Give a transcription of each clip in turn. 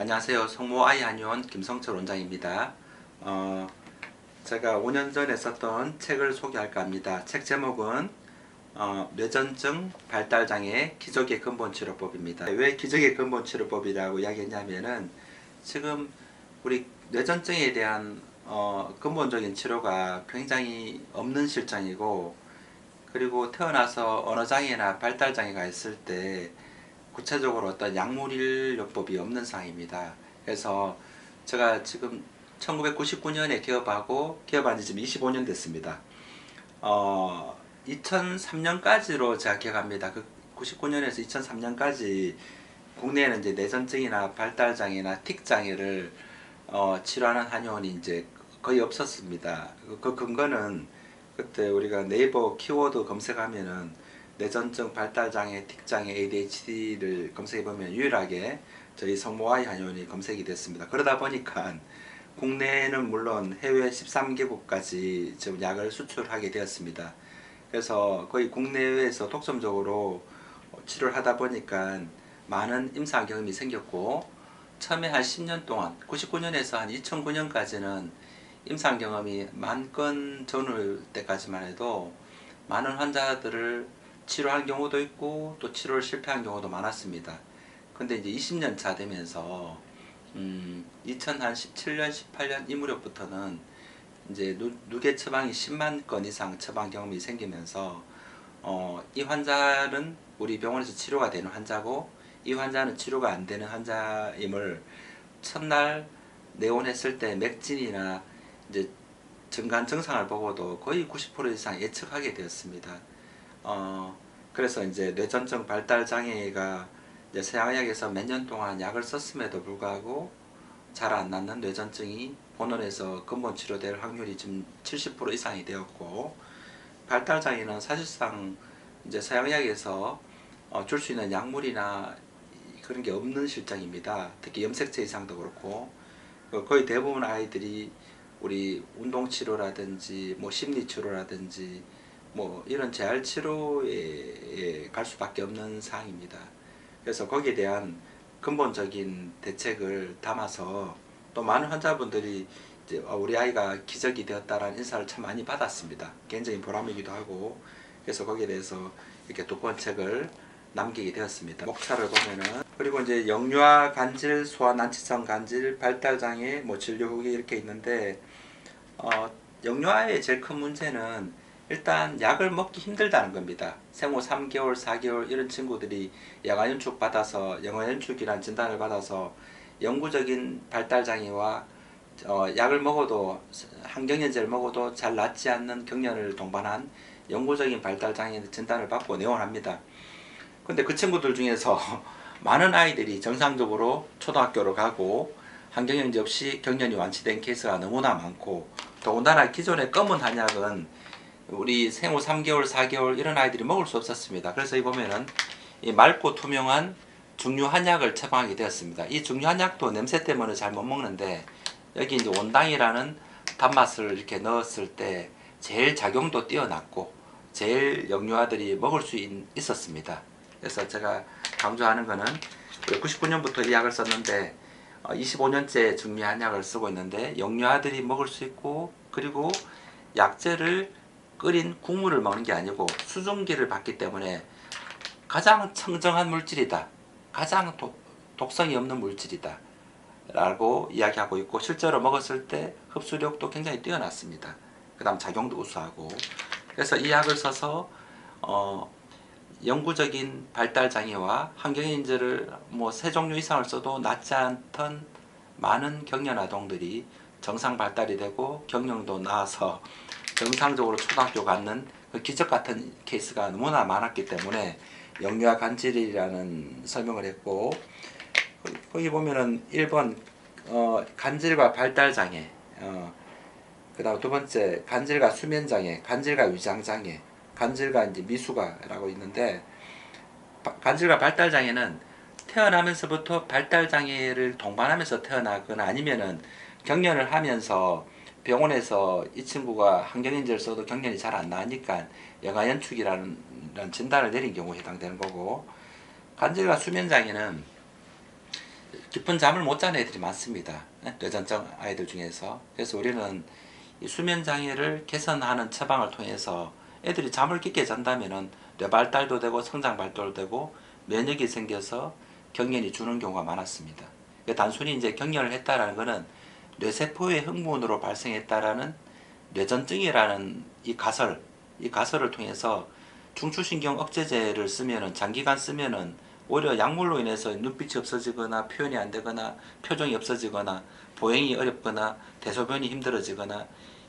안녕하세요. 성모 아이한의원 김성철 원장입니다. 제가 5년 전에 썼던 책을 소개할까 합니다. 책 제목은 뇌전증 발달장애 기적의 근본치료법입니다. 왜 기적의 근본치료법이라고 이야기했냐면은 지금 우리 뇌전증에 대한 근본적인 치료가 굉장히 없는 실정이고, 그리고 태어나서 언어장애나 발달장애가 있을 때 구체적으로 어떤 약물일요법이 없는 상황입니다. 그래서 제가 지금 1999년에 기업한 지 지금 25년 됐습니다. 2003년까지로 제가 기억합니다. 그 99년에서 2003년까지 국내에는 이제 뇌전증이나 발달장애나 틱장애를 치료하는 한의원이 이제 거의 없었습니다. 그 근거는 그때 우리가 네이버 키워드 검색하면은 뇌전증, 발달장애, 틱장애, ADHD를 검색해보면 유일하게 저희 성모아이 한의원이 검색이 됐습니다. 그러다 보니까 국내는 물론 해외 13개국까지 지금 약을 수출하게 되었습니다. 그래서 거의 국내외에서 독점적으로 치료를 하다 보니까 많은 임상 경험이 생겼고, 처음에 한 10년 동안 99년에서 한 2009년까지는 임상 경험이 10,000건 전후일 때까지만 해도 많은 환자들을 치료한 경우도 있고 또 치료를 실패한 경우도 많았습니다. 근데 이제 20년 차 되면서 2017년, 18년 이 무렵부터는 이제 누계 처방이 10만 건 이상 처방 경험이 생기면서 이 환자는 우리 병원에서 치료가 되는 환자고 이 환자는 치료가 안 되는 환자임을 첫날 내원했을 때 맥진이나 이제 정관 증상을 보고도 거의 90% 이상 예측하게 되었습니다. 그래서 이제 뇌전증 발달 장애가 이제 서양의학에서 몇 년 동안 약을 썼음에도 불구하고 잘 안 낫는 뇌전증이 본원에서 근본 치료될 확률이 지금 70% 이상이 되었고, 발달 장애는 사실상 이제 서양의학에서 줄 수 있는 약물이나 그런 게 없는 실정입니다. 특히 염색체 이상도 그렇고 거의 대부분 아이들이 우리 운동치료라든지 뭐 심리치료라든지 뭐 이런 재활치료에 갈 수밖에 없는 상황입니다. 그래서 거기에 대한 근본적인 대책을 담아서 또 많은 환자분들이 이제 우리 아이가 기적이 되었다라는 인사를 참 많이 받았습니다. 개인적인 보람이기도 하고, 그래서 거기에 대해서 이렇게 두꺼운 책을 남기게 되었습니다. 목차를 보면은, 그리고 이제 영유아 간질, 소아 난치성 간질, 발달장애, 뭐 진료 후기 이렇게 있는데, 영유아의 제일 큰 문제는 일단 약을 먹기 힘들다는 겁니다. 생후 3개월, 4개월 이런 친구들이 영아연축 받아서 영아연축이란 진단을 받아서 영구적인 발달장애와 약을 먹어도 항경련제를 먹어도 잘 낫지 않는 경련을 동반한 영구적인 발달장애 진단을 받고 내원합니다. 근데 그 친구들 중에서 많은 아이들이 정상적으로 초등학교로 가고 항경련제 없이 경련이 완치된 케이스가 너무나 많고, 더군다나 기존의 검은 한약은 우리 생후 3개월, 4개월 이런 아이들이 먹을 수 없었습니다. 그래서 이 보면은 이 맑고 투명한 중류 한약을 처방하게 되었습니다. 이 중류 한약도 냄새 때문에 잘 못 먹는데 여기 이제 원당이라는 단맛을 이렇게 넣었을 때 제일 작용도 뛰어났고 제일 영유아들이 먹을 수 있었습니다. 그래서 제가 강조하는 거는 99년부터 이 약을 썼는데 25년째 중류 한약을 쓰고 있는데 영유아들이 먹을 수 있고, 그리고 약재를 끓인 국물을 먹는 게 아니고 수증기를 받기 때문에 가장 청정한 물질이다, 가장 독성이 없는 물질이다 라고 이야기하고 있고, 실제로 먹었을 때 흡수력도 굉장히 뛰어났습니다. 그 다음 작용도 우수하고, 그래서 이 약을 써서 영구적인 발달장애와 항경인제를 뭐 3종류 이상을 써도 낫지 않던 많은 경련 아동들이 정상 발달이 되고 경령도 나아서 정상적으로 초등학교 갔는 그 기적같은 케이스가 너무나 많았기 때문에 영유아 간질이라는 설명을 했고, 거기 보면은 1번 간질과 발달장애, 그 다음 두 번째 간질과 수면장애, 간질과 위장장애, 간질과 이제 미숙아라고 있는데, 간질과 발달장애는 태어나면서부터 발달장애를 동반하면서 태어나거나 아니면은 경련을 하면서 병원에서 이 친구가 항경인제를 써도 경련이 잘 안 나니까 영아연축이라는 진단을 내린 경우에 해당되는 거고, 간질과 수면장애는 깊은 잠을 못 자는 애들이 많습니다. 뇌전증 아이들 중에서. 그래서 우리는 이 수면 장애를 개선하는 처방을 통해서 애들이 잠을 깊게 잔다면은 뇌 발달도 되고 성장 발달도 되고 면역이 생겨서 경련이 주는 경우가 많았습니다. 단순히 이제 경련을 했다라는 것은 뇌세포의 흥분으로 발생했다라는 뇌전증이라는 이 가설을 통해서 중추신경 억제제를 쓰면은 장기간 쓰면은 오히려 약물로 인해서 눈빛이 없어지거나 표현이 안 되거나 표정이 없어지거나 보행이 어렵거나 대소변이 힘들어지거나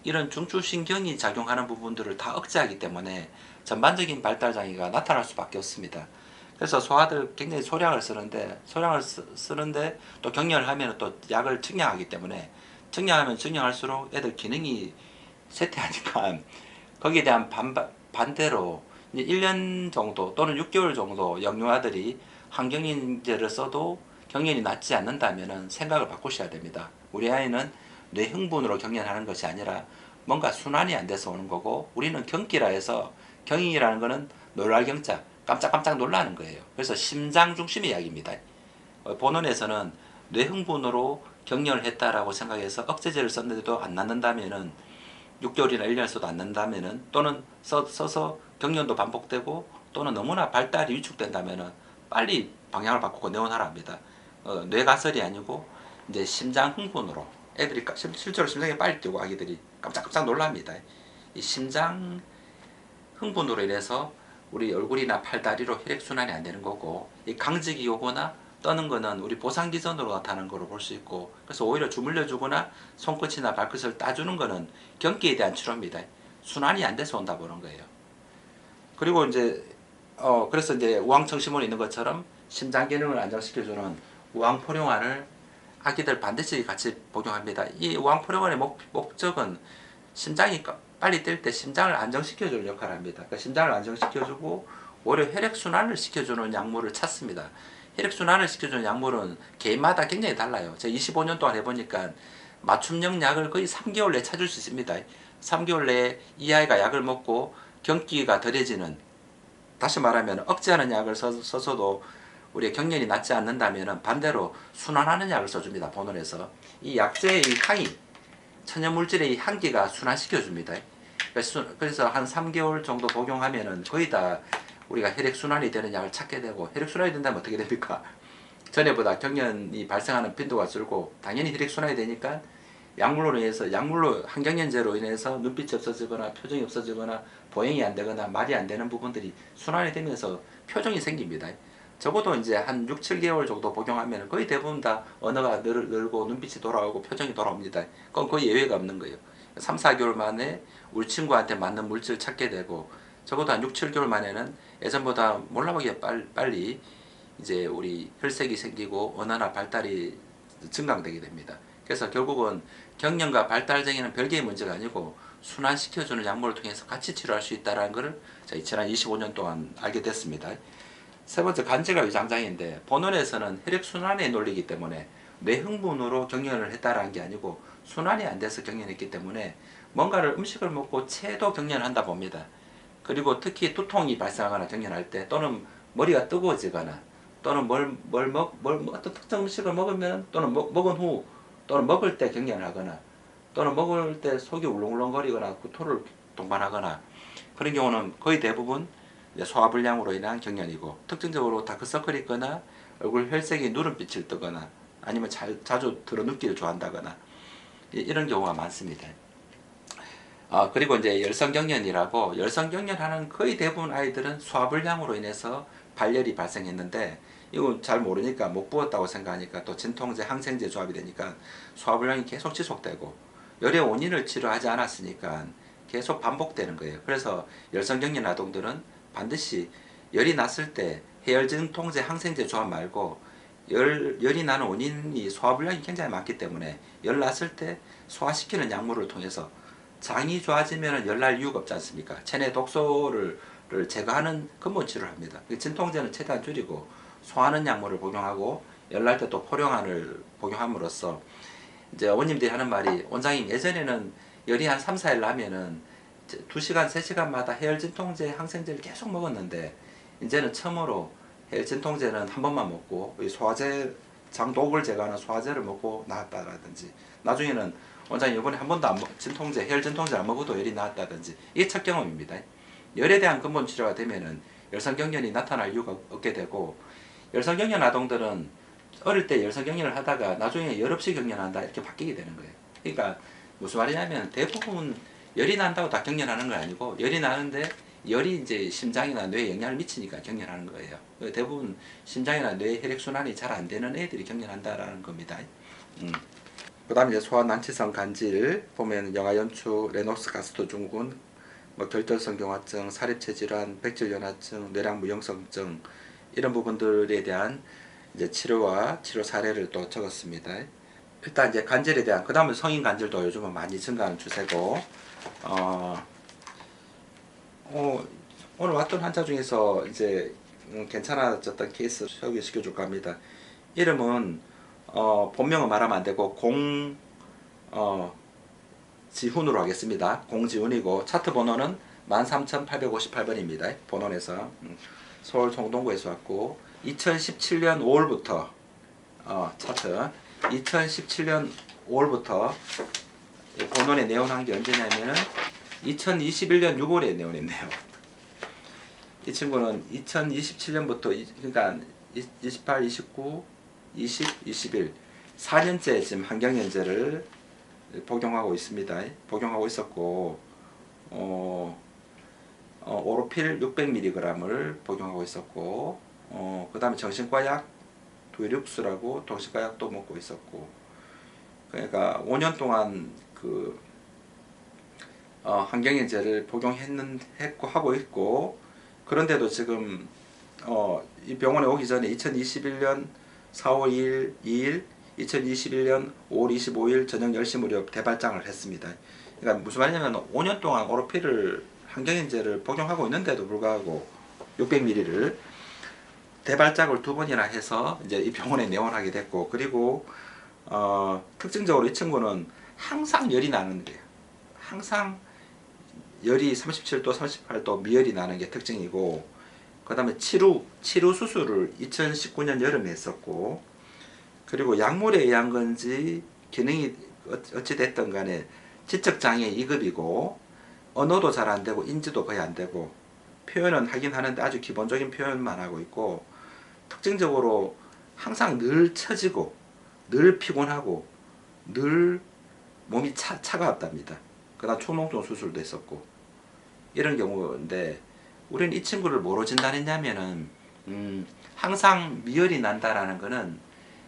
이런 중추신경이 작용하는 부분들을 다 억제하기 때문에 전반적인 발달 장애가 나타날 수밖에 없습니다. 그래서 소아들 굉장히 소량을 쓰는데 또 경련을 하면 또 약을 측량하기 때문에 측량하면 측량할수록 애들 기능이 쇠퇴하니까 거기에 대한 반대로 이제 1년 정도 또는 6개월 정도 영유아들이 항경련제를 써도 경련이 낫지 않는다면 생각을 바꾸셔야 됩니다. 우리 아이는 뇌 흥분으로 경련하는 것이 아니라 뭔가 순환이 안 돼서 오는 거고, 우리는 경기라 해서 경이라는 거는 놀랄 경자 깜짝깜짝 놀라는 거예요. 그래서 심장 중심의 이야기입니다. 본원에서는 뇌 흥분으로 경련을 했다라고 생각해서 억제제를 썼는데도 안 낫는다면은 6개월이나 1년을 써도 안 낫는다면은 또는 써서 경련도 반복되고 또는 너무나 발달이 위축된다면은 빨리 방향을 바꾸고 내원하랍니다. 뇌가설이 아니고 이제 심장 흥분으로 애들이 실제로 심장이 빨리 뛰고 아기들이 깜짝깜짝 놀랍니다. 이 심장 흥분으로 인해서 우리 얼굴이나 팔다리로 혈액순환이 안 되는 거고, 이 강직이 오거나 떠는 거는 우리 보상기전으로 나타나는 거로 볼 수 있고, 그래서 오히려 주물러 주거나 손끝이나 발끝을 따주는 거는 경기에 대한 치료입니다. 순환이 안 돼서 온다 보는 거예요. 그리고 이제 그래서 이제 우황청심원에 있는 것처럼 심장 기능을 안정시켜주는 우황포룡환을 아기들 반드시 같이 복용합니다. 이 우황포룡환의 목적은 심장이 빨리 뛸 때 심장을 안정시켜주는 역할을 합니다. 그러니까 심장을 안정시켜주고 오히려 혈액순환을 시켜주는 약물을 찾습니다. 혈액순환을 시켜주는 약물은 개인마다 굉장히 달라요. 제가 25년 동안 해보니까 맞춤형 약을 거의 3개월 내에 찾을 수 있습니다. 3개월 내에 이 아이가 약을 먹고 경기가 덜해지는, 다시 말하면 억제하는 약을 써서도 우리의 경련이 낫지 않는다면 반대로 순환하는 약을 써줍니다. 본원에서 이 약재의 향이 천연물질의 향기가 순환시켜줍니다. 그래서 한 3개월 정도 복용하면은 거의 다 우리가 혈액순환이 되는 약을 찾게 되고, 혈액순환이 된다면 어떻게 됩니까? 전에보다 경련이 발생하는 빈도가 줄고 당연히 혈액순환이 되니까 약물로 항경련제로 인해서 눈빛이 없어지거나 표정이 없어지거나 보행이 안 되거나 말이 안 되는 부분들이 순환이 되면서 표정이 생깁니다. 적어도 이제 한 6, 7개월 정도 복용하면 거의 대부분 다 언어가 늘고 눈빛이 돌아오고 표정이 돌아옵니다. 그건 거의 예외가 없는 거예요. 3, 4개월 만에 우리 친구한테 맞는 물질을 찾게 되고, 적어도 한 6, 7개월 만에는 예전보다 몰라보기에 빨리 이제 우리 혈색이 생기고 언어나 발달이 증강되게 됩니다. 그래서 결국은 경련과 발달장애는 별개의 문제가 아니고 순환시켜주는 약물을 통해서 같이 치료할 수 있다는 것을 지난 25년 동안 알게 됐습니다. 세 번째, 간질과 위장장애인데 본원에서는 혈액순환의 논리이기 때문에 뇌흥분으로 경련을 했다라는 게 아니고 순환이 안 돼서 경련했기 때문에 뭔가를 음식을 먹고 체도 경련을 한다 봅니다. 그리고 특히 두통이 발생하거나 경련할 때, 또는 머리가 뜨거워지거나, 또는 어떤 특정 음식을 먹으면, 또는 먹은 후, 또는 먹을 때 경련을 하거나, 또는 먹을 때 속이 울렁울렁거리거나 구토를 동반하거나, 그런 경우는 거의 대부분 소화불량으로 인한 경련이고, 특징적으로 다크서클이 있거나 얼굴 혈색이 누른빛을 뜨거나 아니면 자주 드러눕기를 좋아한다거나 이런 경우가 많습니다. 그리고 이제 열성경련이라고, 열성경련하는 거의 대부분 아이들은 소화불량으로 인해서 발열이 발생했는데, 이건 잘 모르니까 못 부었다고 생각하니까 또 진통제, 항생제 조합이 되니까 소화불량이 계속 지속되고, 열의 원인을 치료하지 않았으니까 계속 반복되는 거예요. 그래서 열성경련 아동들은 반드시 열이 났을 때 해열진통제, 항생제 조합 말고 열이 나는 원인이 소화불량이 굉장히 많기 때문에 열 났을 때 소화시키는 약물을 통해서, 장이 좋아지면 열날 이유가 없지 않습니까? 체내 독소를 제거하는 근본 치료를 합니다. 진통제는 최대한 줄이고 소화하는 약물을 복용하고 열날 때 또 포령안을 복용함으로써, 이제 어머님들이 하는 말이, 원장님 예전에는 열이 한 3, 4일 나면은 2시간, 3시간마다 해열진통제, 항생제를 계속 먹었는데 이제는 처음으로 해열진통제는 한 번만 먹고 소화제 장독을 제거하는 소화제를 먹고 나았다라든지, 나중에는 원장님 이번에 한 번도 진통제, 혈진통제 안 먹어도 열이 나았다든지, 이게 첫 경험입니다. 열에 대한 근본 치료가 되면은 열성경련이 나타날 이유가 없게 되고, 열성경련 아동들은 어릴 때 열성경련을 하다가 나중에 열 없이 경련한다 이렇게 바뀌게 되는 거예요. 그러니까 무슨 말이냐면 대부분 열이 난다고 다 경련하는 건 아니고, 열이 나는데 열이 이제 심장이나 뇌에 영향을 미치니까 경련하는 거예요. 대부분 심장이나 뇌 혈액순환이 잘 안 되는 애들이 경련한다라는 겁니다. 그 다음에 이제 소아난치성 간질 보면 영아연추, 레녹스 가스도 증후군, 뭐 결절성경화증, 사립체질환, 백질연화증, 뇌량무형성증 이런 부분들에 대한 이제 치료와 치료 사례를 또 적었습니다. 일단 이제 간질에 대한, 그 다음에 성인 간질도 요즘은 많이 증가하는 추세고, 오늘 왔던 환자 중에서 이제 괜찮아졌던 케이스 소개시켜 줄까 합니다. 이름은 본명은 말하면 안 되고 지훈으로 하겠습니다. 공지훈이고 차트 번호는 13858번입니다. 본원에서 서울 송동구에서 왔고, 2017년 5월부터 차트 2017년 5월부터 본원에 내원한 게 언제냐면은 2021년 6월에 내원했네요. 이 친구는 2027년부터 그러니까 28, 29, 20, 21 4년째 지금 항경련제를 복용하고 있습니다. 복용하고 있었고, 오로필 600mg을 복용하고 있었고, 그 다음에 정신과약 두이룩스라고 정신과약도 먹고 있었고, 그러니까 5년 동안 그 항경련제를 복용했고 하고 있고, 그런데도 지금 이 병원에 오기 전에 2021년 4월 2일 2021년 5월 25일 저녁 10시 무렵 대발장을 했습니다. 그러니까 무슨 말이냐면 5년 동안 오로필을 항경련제를 복용하고 있는데도 불구하고 600ml를 대발작을 2번이나 해서 이제 이 병원에 내원하게 됐고, 그리고 특징적으로 이 친구는 항상 열이 나는 거예요. 항상 열이 37도, 38도 미열이 나는 게 특징이고, 그 다음에 치료 수술을 2019년 여름에 했었고, 그리고 약물에 의한 건지 기능이 어찌 됐든 간에 지적장애 2급이고, 언어도 잘 안 되고 인지도 거의 안 되고, 표현은 하긴 하는데 아주 기본적인 표현만 하고 있고, 특징적으로 항상 늘 처지고 늘 피곤하고 늘 몸이 차가웠답니다. 그 다음 축농종 수술도 했었고 이런 경우인데, 우리는 이 친구를 뭐로 진단했냐면은 항상 미열이 난다라는 거는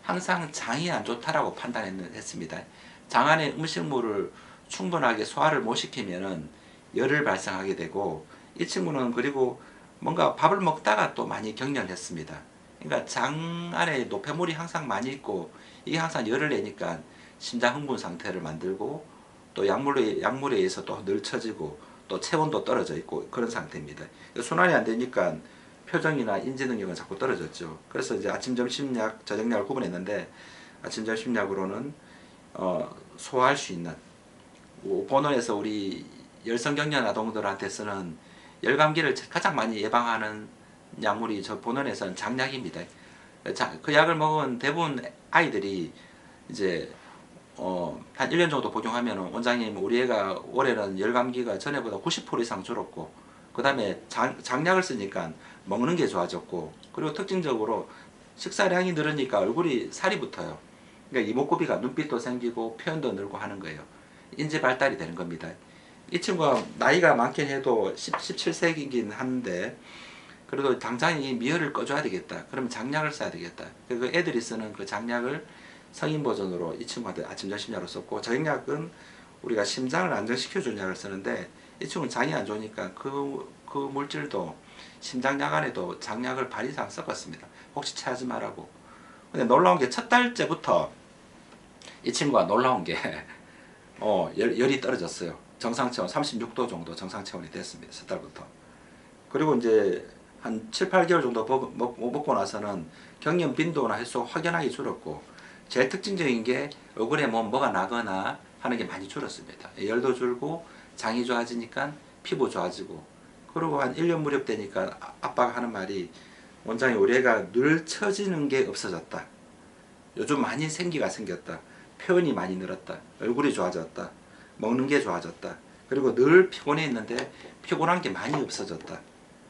항상 장이 안 좋다라고 판단했습니다. 장 안에 음식물을 충분하게 소화를 못 시키면은 열을 발생하게 되고, 이 친구는 그리고 뭔가 밥을 먹다가 또 많이 경련했습니다. 그러니까 장 안에 노폐물이 항상 많이 있고, 이게 항상 열을 내니까 심장 흥분 상태를 만들고, 또 약물에 의해서 또 늘 처지고 또 체온도 떨어져 있고 그런 상태입니다. 순환이 안 되니까 표정이나 인지 능력은 자꾸 떨어졌죠. 그래서 이제 아침 점심약, 저녁약을 구분했는데, 아침 점심약으로는 소화할 수 있는, 본원에서 우리 열성경련 아동들한테 쓰는 열감기를 가장 많이 예방하는 약물이 저 본원에서는 장약입니다. 그 약을 먹은 대부분 아이들이 이제 한 1년 정도 복용하면, 원장님 우리 애가 올해는 열감기가 전에보다 90% 이상 줄었고, 그 다음에 장약을 쓰니까 먹는 게 좋아졌고, 그리고 특징적으로 식사량이 늘으니까 얼굴이 살이 붙어요. 그러니까 이목구비가, 눈빛도 생기고 표현도 늘고 하는 거예요. 인지 발달이 되는 겁니다. 이 친구가 나이가 많긴 해도 17세기긴 한데, 그래도 당장 이 미열을 꺼줘야 되겠다. 그러면 장약을 써야 되겠다. 그 애들이 쓰는 그 장약을 성인 버전으로 이 친구한테 아침 점심약으로 썼고, 저녁약은 우리가 심장을 안정시켜주는 약을 쓰는데, 이 친구는 장이 안 좋으니까 그 물질도 심장약 안에도 장약을 반 이상 섞었습니다. 혹시 체하지 말라고. 근데 놀라운 게 첫 달째부터 이 친구가 놀라운 게 열이 떨어졌어요. 정상 체온 36도 정도 정상 체온이 됐습니다. 첫 달부터. 그리고 이제 한 7, 8개월 정도 먹고 나서는 경련 빈도나 횟수가 확연하게 줄었고, 제일 특징적인 게 얼굴에 뭐가 나거나 하는 게 많이 줄었습니다. 열도 줄고 장이 좋아지니까 피부 좋아지고, 그리고 한 1년 무렵 되니까 아빠가 하는 말이, 원장이 우리 애가 늘 처지는 게 없어졌다. 요즘 많이 생기가 생겼다. 표현이 많이 늘었다. 얼굴이 좋아졌다. 먹는 게 좋아졌다. 그리고 늘 피곤해 있는데 피곤한 게 많이 없어졌다.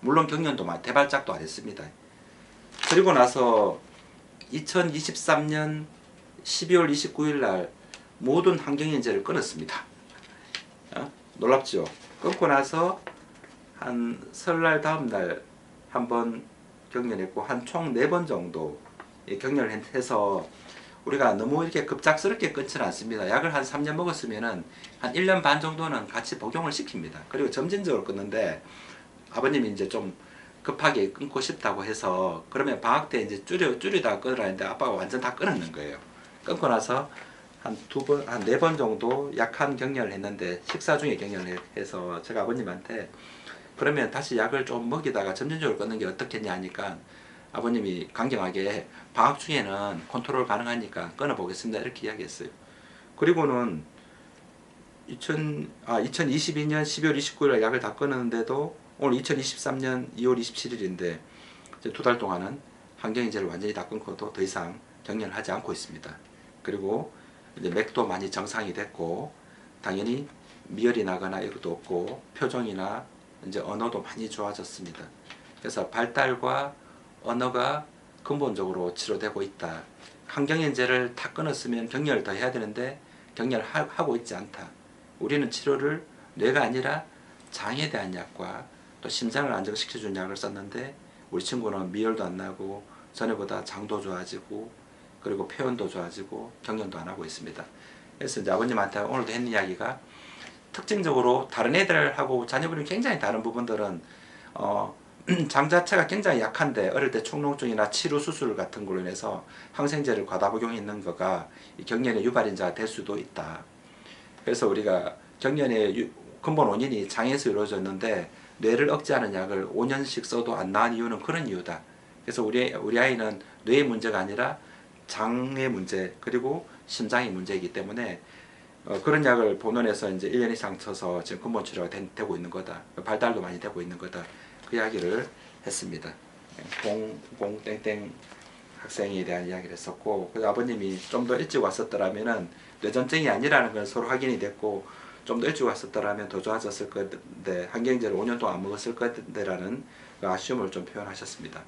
물론 경련도 많이 대발작도 안 했습니다. 그리고 나서 2023년 12월 29일 날 모든 환경인재를 끊었습니다. 놀랍죠? 끊고 나서 한 설날 다음날 한번 경련했고 한 총 4번 정도 경련을 해서 우리가 너무 이렇게 급작스럽게 끊지는 않습니다. 약을 한 3년 먹었으면은 한 1년 반 정도는 같이 복용을 시킵니다. 그리고 점진적으로 끊는데 아버님이 이제 좀 급하게 끊고 싶다고 해서 그러면 방학 때 이제 줄이다가 끊으라 했는데 아빠가 완전 다 끊었는 거예요. 끊고 나서 한 4번 정도 약한 경련을 했는데 식사 중에 경련을 해서 제가 아버님한테 그러면 다시 약을 좀 먹이다가 점진적으로 끊는 게 어떻겠냐 하니까 아버님이 강경하게 방학 중에는 컨트롤 가능하니까 끊어보겠습니다 이렇게 이야기했어요. 그리고는 2022년 12월 29일 약을 다 끊었는데도 오늘 2023년 2월 27일인데 이제 2달 동안은 환경인재를 완전히 다 끊고도 더 이상 경련을 하지 않고 있습니다. 그리고 이제 맥도 많이 정상이 됐고 당연히 미열이 나거나 이것도 없고 표정이나 이제 언어도 많이 좋아졌습니다. 그래서 발달과 언어가 근본적으로 치료되고 있다. 환경인재를 다 끊었으면 격려를 더 해야 되는데 격려를 하고 있지 않다. 우리는 치료를 뇌가 아니라 장에 대한 약과 또 심장을 안정시켜주는 약을 썼는데 우리 친구는 미열도 안 나고 전에보다 장도 좋아지고 그리고 표현도 좋아지고 격려도 안 하고 있습니다. 그래서 이제 아버님한테 오늘도 했는 이야기가 특징적으로 다른 애들하고 자녀분이 굉장히 다른 부분들은 장 자체가 굉장히 약한데 어릴 때 축농증이나 치료 수술 같은 걸로 인해서 항생제를 과다 복용했는 거가 이 경련의 유발인자가 될 수도 있다. 그래서 우리가 경련의 근본 원인이 장에서 이루어졌는데 뇌를 억제하는 약을 5년씩 써도 안 나은 이유는 그런 이유다. 그래서 우리 아이는 뇌의 문제가 아니라 장의 문제 그리고 심장의 문제이기 때문에 그런 약을 본원에서 이제 1년 이상 쳐서 지금 근본 치료가 되고 있는 거다. 발달도 많이 되고 있는 거다. 그 이야기를 했습니다. 공땡땡 학생에 대한 이야기를 했었고, 그래서 아버님이 좀 더 일찍 왔었더라면은 뇌전증이 아니라는 걸 서로 확인이 됐고, 좀 더 일찍 왔었더라면 더 좋아졌을 건데, 환경제를 5년 동안 안 먹었을 건데라는 그 아쉬움을 좀 표현하셨습니다.